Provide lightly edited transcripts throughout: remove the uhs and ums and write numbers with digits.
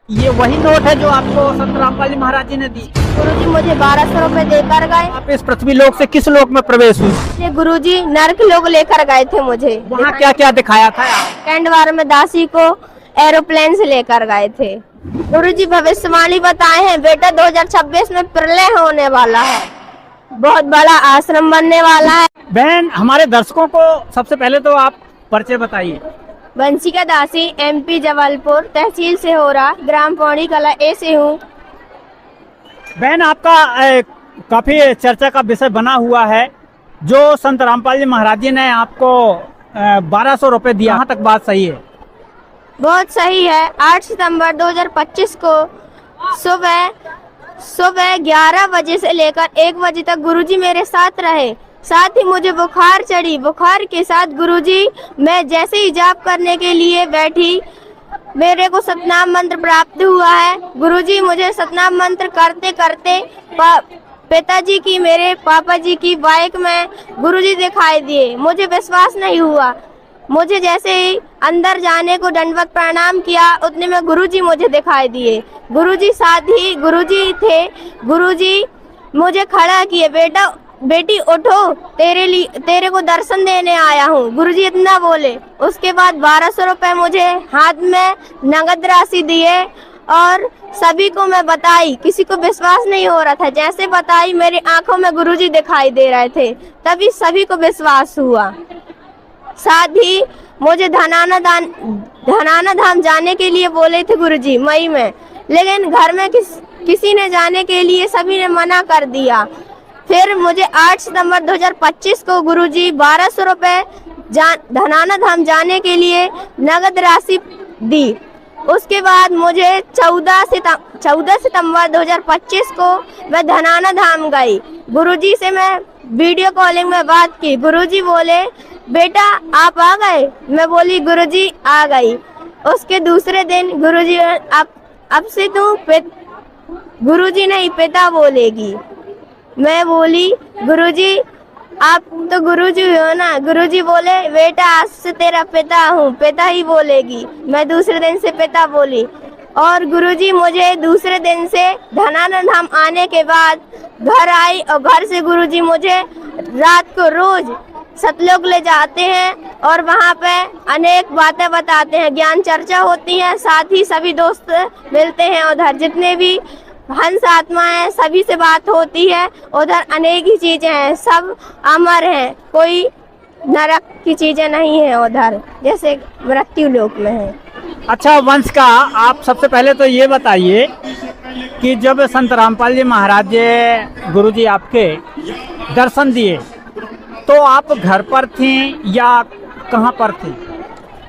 ये वही नोट है जो आपको संत रामपाल जी महाराज जी ने दी। गुरुजी मुझे 1200 रुपए देकर गए। आप इस पृथ्वी लोक से किस लोक में प्रवेश हुई? ये गुरुजी नरक लोग लेकर गए थे मुझे। वहाँ क्या क्या दिखाया था? कैंडवार में दासी को एरोप्लेन से लेकर गए थे। गुरुजी भविष्यवाणी बताए हैं, बेटा 2026 में प्रलय होने वाला है, बहुत बड़ा आश्रम बनने वाला है। बहन, हमारे दर्शकों को सबसे पहले तो आप परिचय बताइए। वंशिका दासी, MP जबलपुर, तहसील सिहोरा, ग्राम पौड़ी कला ए से हूँ। बहन, आपका काफी चर्चा का विषय बना हुआ है जो संत रामपाल जी महाराज जी ने आपको 1200 रुपए दिया। कहाँ तक बात सही है? बहुत सही है। 8 सितंबर 2025 को सुबह 11 बजे से लेकर 1 बजे तक गुरुजी मेरे साथ रहे। साथ ही मुझे बुखार चढ़ी। बुखार के साथ गुरुजी, मैं जैसे ही जाप करने के लिए बैठी, मेरे को सतनाम मंत्र प्राप्त हुआ है। गुरुजी मुझे सतनाम मंत्र करते करते पिताजी की, मेरे पापा जी की बाइक में गुरुजी दिखाई दिए। मुझे विश्वास नहीं हुआ। मुझे जैसे ही अंदर जाने को दंडवत प्रणाम किया, उतने में गुरुजी मुझे दिखाई दिए। गुरुजी साथ ही गुरुजी थे। गुरुजी मुझे खड़ा किए, बेटी उठो, तेरे को दर्शन देने आया हूँ, गुरुजी इतना बोले। उसके बाद 1200 रुपए मुझे हाथ में नगद राशि दिए और सभी को मैं बताई। किसी को विश्वास नहीं हो रहा था। जैसे बताई, मेरी आंखों में गुरुजी दिखाई दे रहे थे, तभी सभी को विश्वास हुआ। साथ ही मुझे धनाना धाम जाने के लिए बोले थे गुरुजी मई में, लेकिन घर में किसी ने जाने के लिए सभी ने मना कर दिया। फिर मुझे 8 सितंबर 2025 को गुरुजी 1200 रुपए धनाना धाम जाने के लिए नगद राशि दी। उसके बाद मुझे 14 सितंबर 2025 को मैं धनाना धाम गई। गुरुजी से मैं वीडियो कॉलिंग में बात की। गुरुजी बोले, बेटा आप आ गए? मैं बोली, गुरुजी आ गई। उसके दूसरे दिन गुरुजी, अब से तू गुरुजी नहीं पिता बोलेगी। मैं बोली, गुरुजी आप तो गुरुजी हो ना? गुरुजी बोले, बेटा आज से तेरा पिता हूँ, पिता ही बोलेगी। मैं दूसरे दिन से पिता बोली। और गुरुजी मुझे दूसरे दिन से धनाना धाम आने के बाद घर आई और घर से गुरुजी मुझे रात को रोज सतलोक ले जाते हैं और वहाँ पे अनेक बातें बताते हैं, ज्ञान चर्चा होती है। साथ ही सभी दोस्त मिलते हैं उधर, जितने भी हंस आत्मा है सभी से बात होती है। उधर अनेक ही चीजें हैं, सब अमर हैं, कोई नरक की चीजें नहीं है उधर, जैसे मृत्यु लोक में है। अच्छा वंश का, आप सबसे पहले तो ये बताइए कि जब संत रामपाल जी महाराज जी गुरुजी आपके दर्शन दिए तो आप घर पर थी या कहाँ पर थी?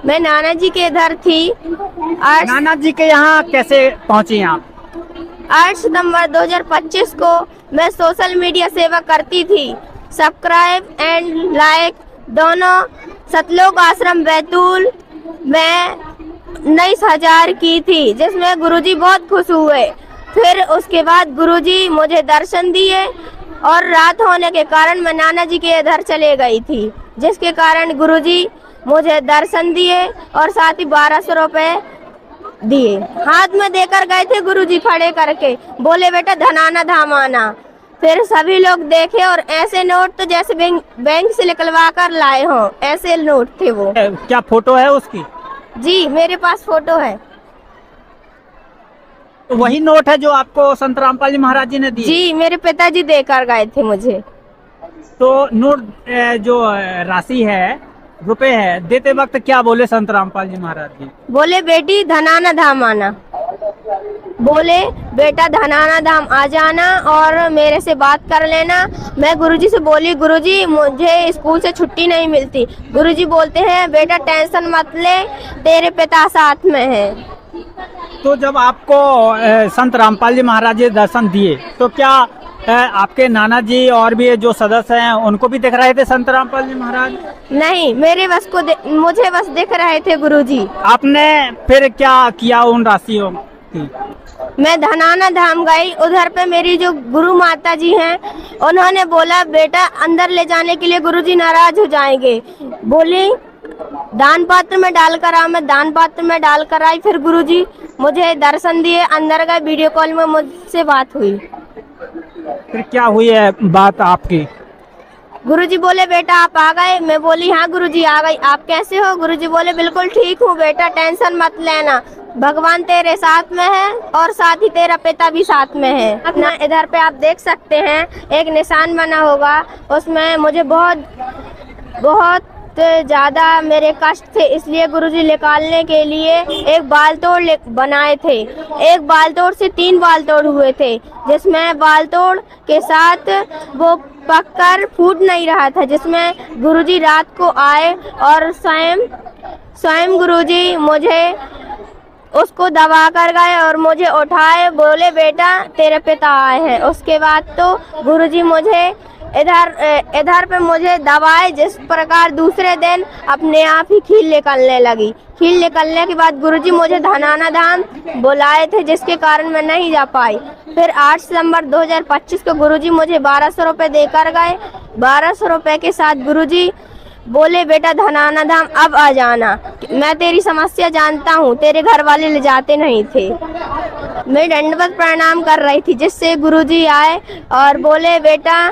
मैं नाना जी के इधर थी। नाना जी के यहाँ कैसे पहुँची आप? 8 सितंबर 2025 को मैं सोशल मीडिया सेवा करती थी, सब्सक्राइब एंड लाइक दोनों। सतलोक आश्रम बैतूल में 19,000 की थी, जिसमें गुरुजी बहुत खुश हुए। फिर उसके बाद गुरुजी मुझे दर्शन दिए और रात होने के कारण मैं नाना जी के इधर चले गई थी, जिसके कारण गुरुजी मुझे दर्शन दिए और साथ ही 1200 रुपए दिए। हाथ में देकर गए थे गुरुजी खड़े करके, बोले बेटा धनाना धाम आना। फिर सभी लोग देखे और ऐसे नोट तो जैसे बैंक से निकलवा कर लाए हो, ऐसे नोट थे वो। क्या फोटो है उसकी? जी मेरे पास फोटो है। तो वही नोट है जो आपको संत रामपाल जी महाराज जी ने दी? जी मेरे पिताजी देकर गए थे मुझे। तो नोट जो राशि है, रुपए है, देते वक्त क्या बोले संत रामपाल जी महाराज जी? बोले बेटी धनाना धाम आना, बोले बेटा धनाना धाम आ जाना और मेरे से बात कर लेना। मैं गुरुजी से बोली, गुरुजी मुझे स्कूल से छुट्टी नहीं मिलती। गुरुजी बोलते हैं, बेटा टेंशन मत ले, तेरे पिता साथ में है। तो जब आपको संत रामपाल जी महाराज जी दर्शन दिए तो क्या आपके नाना जी और भी जो सदस्य हैं उनको भी दिख रहे थे संत रामपाल जी महाराज? नहीं, मुझे बस दिख रहे थे गुरुजी। आपने फिर क्या किया उन राशियों की? मैं धनाना धाम गई। उधर पे मेरी जो गुरु माता जी हैं, उन्होंने बोला बेटा अंदर ले जाने के लिए गुरुजी नाराज हो जाएंगे। बोली दान पात्र में डालकर आओ, मैं दान पात्र में डालकर आई। फिर गुरुजी मुझे दर्शन दिए, अंदर गए, वीडियो कॉल में मुझसे बात हुई। फिर क्या हुई है बात आपकी? गुरुजी बोले बेटा आप आ गए? मैं बोली हाँ गुरुजी आ गई। आप कैसे हो? गुरुजी बोले बिल्कुल ठीक हूँ बेटा, टेंशन मत लेना, भगवान तेरे साथ में है और साथ ही तेरा पिता भी साथ में है। अपना इधर पे आप देख सकते हैं एक निशान बना होगा, उसमें मुझे बहुत ज़्यादा मेरे कष्ट थे, इसलिए गुरुजी निकालने के लिए एक बाल तोड़ बनाए थे। एक बाल तोड़ से 3 बाल तोड़ हुए थे, जिसमें बाल तोड़ के साथ वो पककर फूट नहीं रहा था, जिसमें गुरुजी रात को आए और स्वयं गुरुजी मुझे उसको दबा कर गए और मुझे उठाए, बोले बेटा तेरे पिता आए हैं। उसके बाद तो गुरुजी मुझे इधर पे मुझे दबाए, जिस प्रकार दूसरे दिन अपने आप ही खील निकलने लगी। खील निकलने के बाद गुरुजी मुझे धनाना धाम बुलाए थे, जिसके कारण मैं नहीं जा पाई। फिर 8 सितंबर 2025 को गुरुजी मुझे 1200 रुपये देकर गए। 1200 रुपये के साथ गुरुजी बोले बेटा धनाना धाम अब आ जाना, मैं तेरी समस्या जानता हूँ, तेरे घर वाले ले जाते नहीं थे। मैं दंडवत प्रणाम कर रही थी, जिससे गुरुजी आए और बोले बेटा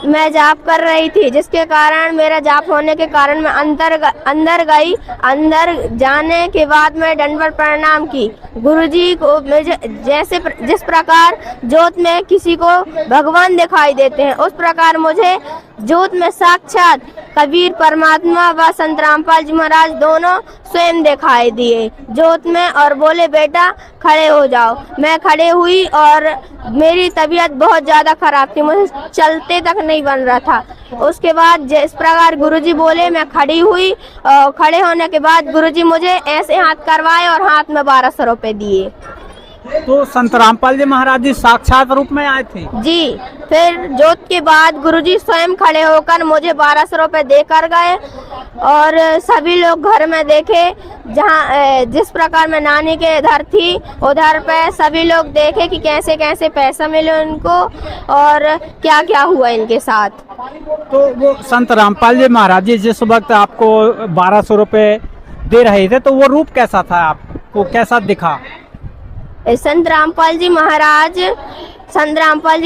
मैं जाप कर रही थी, जिसके कारण मेरा जाप होने के कारण मैं अंदर गई। अंदर जाने के बाद मैं दंडवत प्रणाम की। गुरुजी को जिस प्रकार ज्योत में किसी को भगवान दिखाई देते हैं, उस प्रकार मुझे ज्योत में साक्षात कबीर परमात्मा व संत रामपाल जी महाराज दोनों स्वयं दिखाई दिए ज्योत में और बोले बेटा खड़े हो जाओ। मैं खड़े हुई और मेरी तबीयत बहुत ज़्यादा खराब थी, मुझे चलते तक नहीं बन रहा था। उसके बाद जिस प्रकार गुरुजी बोले मैं खड़ी हुई और खड़े होने के बाद गुरुजी मुझे ऐसे हाथ करवाए और हाथ में 1200 रुपये दिए। तो संत रामपाल जी महाराज जी साक्षात रूप में आए थे? जी। फिर ज्योत के बाद गुरुजी स्वयं खड़े होकर मुझे 1200 रुपये देकर गए और सभी लोग घर में देखे, जहाँ जिस प्रकार मैं नानी के इधर थी उधर पे सभी लोग देखे कि कैसे कैसे पैसा मिले उनको और क्या क्या हुआ इनके साथ। तो वो संत रामपाल जी महाराज जी जिस वक्त आपको 1200 रुपये दे रहे थे, तो वो रूप कैसा था, आपको कैसा दिखा? संत रामपाल जी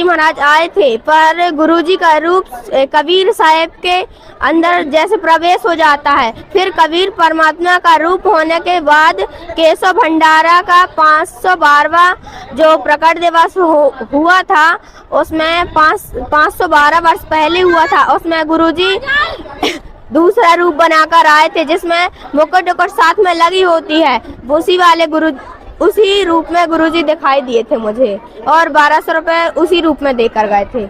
महाराज आए थे, पर गुरुजी का रूप कबीर साहब के अंदर जैसे प्रवेश हो जाता है। फिर कबीर परमात्मा का रूप होने के बाद केशव भंडारा का 512वां जो प्रकट दिवस हुआ था, उसमें 512 वर्ष पहले हुआ था। उसमें गुरुजी दूसरा रूप बनाकर आए थे, जिसमें मुकुट उकुट साथ में लगी होती है। उसी रूप में गुरुजी दिखाई दिए थे मुझे और 1200 रुपये उसी रूप में देकर गए थे।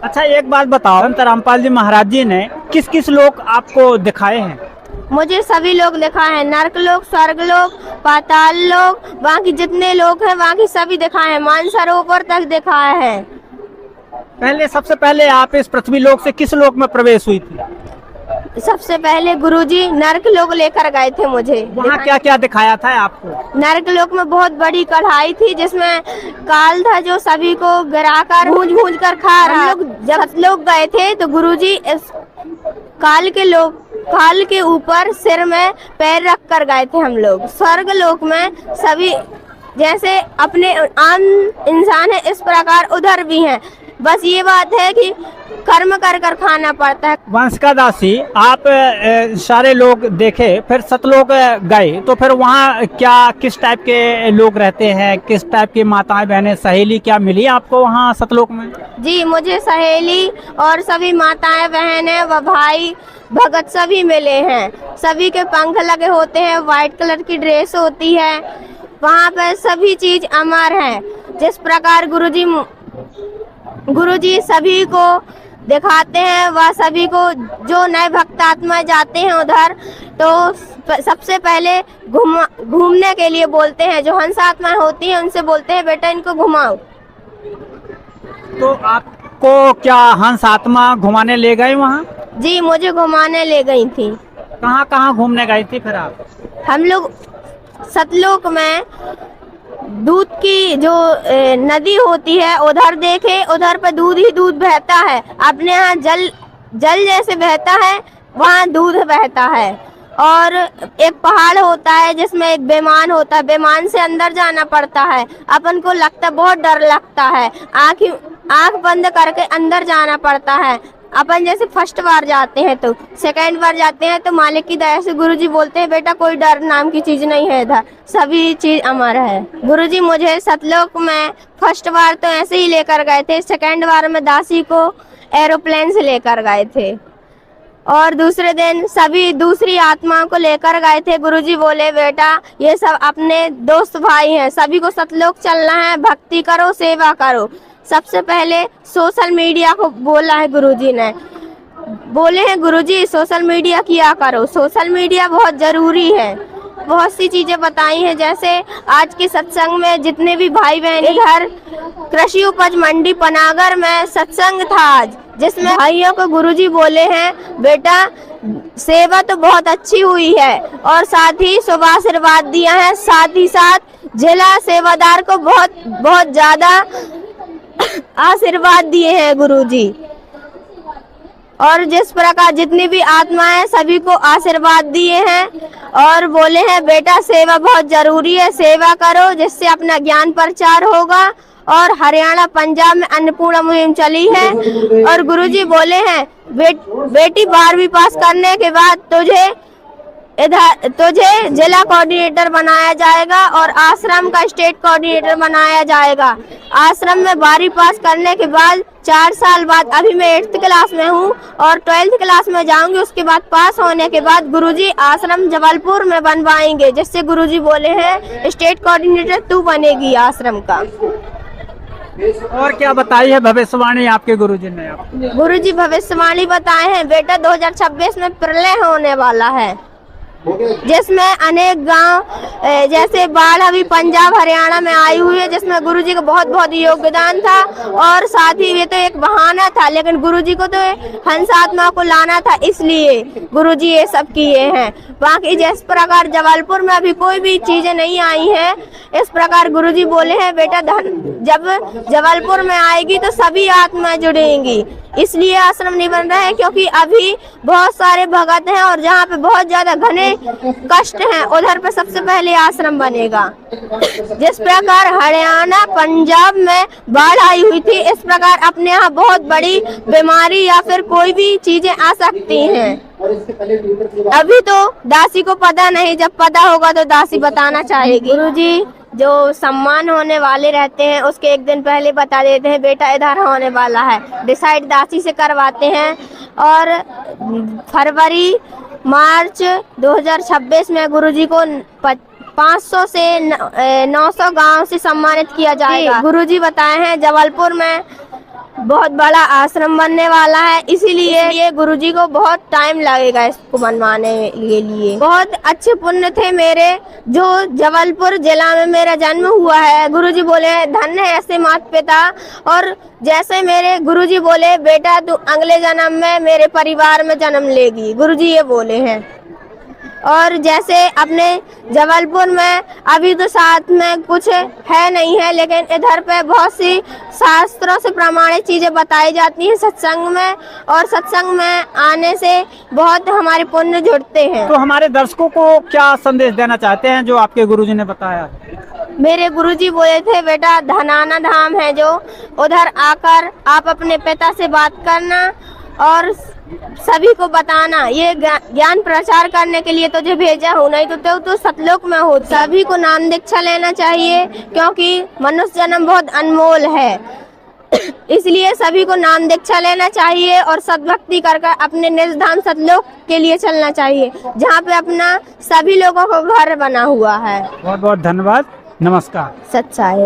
अच्छा एक बात बताओ, संत रामपाल जी महाराज जी ने किस किस लोग आपको दिखाए हैं? मुझे सभी लोग दिखाए हैं, नरक लोक, स्वर्ग लोक, पाताल लोक, वहाँ की जितने लोग हैं वहाँ की सभी दिखाए हैं, मानसरोवर तक दिखाए हैं। सबसे पहले आप इस पृथ्वी लोक से किस लोक में प्रवेश हुई थी? सबसे पहले गुरुजी नरक लोक लेकर गए थे मुझे। वहाँ क्या क्या दिखाया था आपको? नरक लोक में बहुत बड़ी कढ़ाई थी, जिसमें काल था जो सभी को गिराकर भूंज कर खा रहा। जब लोग गए थे तो गुरुजी इस काल के ऊपर सिर में पैर रख कर गए थे हम लोग। स्वर्ग लोक में सभी जैसे अपने आम इंसान है, इस प्रकार उधर भी हैं। बस ये बात है कि कर्म कर खाना पड़ता है। वंशिका दासी, आप सारे लोग देखे, फिर सतलोक गए, तो फिर वहाँ क्या किस टाइप के लोग रहते हैं, किस टाइप की माताएं बहनें, सहेली क्या मिली आपको वहाँ सतलोक में? जी, मुझे सहेली और सभी माताएं बहनें व भाई भगत सभी मिले हैं। सभी के पंख लगे होते हैं, व्हाइट कलर की ड्रेस होती है, वहाँ पर सभी चीज अमर है। जिस प्रकार गुरुजी सभी को दिखाते हैं, वह सभी को जो नए भक्त आत्मा जाते हैं उधर, तो सबसे पहले घूमने के लिए बोलते हैं। जो हंस आत्मा होती है उनसे बोलते हैं बेटा इनको घुमाओ। तो आपको क्या हंस आत्मा घुमाने ले गए वहाँ? जी, मुझे घुमाने ले गई थी। कहाँ कहाँ घूमने गई थी फिर आप? हम लोग सतलोक में दूध की जो नदी होती है उधर देखे, उधर पर दूध ही दूध बहता है। अपने यहाँ जल जैसे बहता है, वहाँ दूध बहता है। और एक पहाड़ होता है जिसमें एक बेमान होता है, बेमान से अंदर जाना पड़ता है। अपन को लगता बहुत डर लगता है, आंख बंद करके अंदर जाना पड़ता है। अपन जैसे फर्स्ट बार जाते हैं तो सेकंड बार जाते हैं तो मालिक की दया से गुरुजी बोलते हैं बेटा कोई डर नाम की चीज नहीं है, इधर सभी चीज अमर है। गुरुजी मुझे सतलोक में फर्स्ट बार तो ऐसे ही लेकर गए थे, सेकंड बार में दासी को एरोप्लेन से लेकर गए थे और दूसरे दिन सभी दूसरी आत्माओं को लेकर गए थे। गुरुजी बोले बेटा ये सब अपने दोस्त भाई हैं, सभी को सतलोक चलना है, भक्ति करो, सेवा करो। सबसे पहले सोशल मीडिया को बोला है गुरुजी ने, बोले हैं गुरुजी सोशल मीडिया किया करो, सोशल मीडिया बहुत जरूरी है। बहुत सी चीजें बताई हैं, जैसे आज के सत्संग में जितने भी भाई बहन, इधर कृषि उपज मंडी पनागर में सत्संग था आज, जिसमें भाइयों को गुरुजी बोले हैं बेटा सेवा तो बहुत अच्छी हुई है और साथ ही शुभ आशीर्वाद दिया है, साथ ही साथ जिला सेवादार को बहुत बहुत ज्यादा आशीर्वाद दिए हैं गुरुजी। और जिस प्रकार जितनी भी आत्माएं सभी को आशीर्वाद दिए हैं और बोले हैं बेटा सेवा बहुत जरूरी है, सेवा करो जिससे अपना ज्ञान प्रचार होगा। और हरियाणा पंजाब में अन्नपूर्णा मुहिम चली है और गुरुजी बोले हैं बेटी 12वीं पास करने के बाद तुझे जिला कोऑर्डिनेटर बनाया जाएगा और आश्रम का स्टेट कोऑर्डिनेटर बनाया जाएगा। आश्रम में 12वीं पास करने के बाद 4 साल बाद, अभी मैं 8th क्लास में हूँ और 12th क्लास में जाऊंगी, उसके बाद पास होने के बाद गुरुजी आश्रम जबलपुर में बनवाएंगे, जिससे गुरुजी बोले हैं स्टेट कोऑर्डिनेटर तू बनेगी आश्रम का। और क्या बताई है भविष्यवाणी आपके गुरुजी ने? गुरुजी भविष्यवाणी बताए हैं बेटा 2026 में प्रलय होने वाला है, जिसमें अनेक गांव जैसे बाढ़ अभी पंजाब हरियाणा में आई हुई है, जिसमें गुरुजी का बहुत बहुत योगदान था। और साथ ही ये तो एक बहाना था, लेकिन गुरुजी को तो हंस आत्मा को लाना था, इसलिए गुरुजी ये सब किए हैं। बाकी जिस प्रकार जबलपुर में अभी कोई भी चीजें नहीं आई हैं, इस प्रकार गुरुजी बोले हैं बेटा जब जबलपुर में आएगी तो सभी आत्माएं जुड़ेंगी, इसलिए आश्रम नहीं बन रहा है क्योंकि अभी बहुत सारे भगत हैं और जहाँ पे बहुत ज्यादा घने कष्ट हैं उधर पे सबसे पहले आश्रम बनेगा। जिस प्रकार हरियाणा पंजाब में बाढ़ आई हुई थी, इस प्रकार अपने यहाँ बहुत बड़ी बीमारी या फिर कोई भी चीजें आ सकती हैं। अभी तो दासी को पता नहीं, जब पता होगा तो दासी बताना चाहेगी। गुरुजी जो सम्मान होने वाले रहते हैं उसके एक दिन पहले बता देते हैं बेटा इधर होने वाला है, डिसाइड दासी से करवाते हैं। और फरवरी मार्च 2026 में गुरुजी को 500 से 900 गांव से सम्मानित किया जाएगा। गुरुजी बताए हैं जबलपुर में बहुत बड़ा आश्रम बनने वाला है, इसीलिए ये गुरुजी को बहुत टाइम लगेगा इसको बनवाने के लिए। बहुत अच्छे पुण्य थे मेरे जो जबलपुर जिला में मेरा जन्म हुआ है। गुरुजी बोले धन्य है ऐसे माता पिता, और जैसे मेरे गुरुजी बोले बेटा तू अगले जन्म में मेरे परिवार में जन्म लेगी, गुरुजी ये बोले हैं। और जैसे अपने जबलपुर में अभी तो साथ में कुछ है नहीं है, लेकिन इधर पे बहुत सी शास्त्रों से प्रमाणित चीजें बताई जाती हैं सत्संग में, और सत्संग में आने से बहुत हमारे पुण्य जुड़ते हैं। तो हमारे दर्शकों को क्या संदेश देना चाहते हैं जो आपके गुरुजी ने बताया? मेरे गुरुजी बोले थे बेटा धनाना धाम है जो, उधर आकर आप अपने पिता से बात करना और सभी को बताना, ये ज्ञान प्रचार करने के लिए तुझे भेजा हूँ, नहीं तो सतलोक में हो। सभी को नाम दीक्षा लेना चाहिए क्योंकि मनुष्य जन्म बहुत अनमोल है, इसलिए सभी को नाम दीक्षा लेना चाहिए और सद्भक्ति कर अपने निज धाम सतलोक के लिए चलना चाहिए, जहाँ पे अपना सभी लोगों को घर बना हुआ है। बहुत बहुत धन्यवाद, नमस्कार। सच्चा है।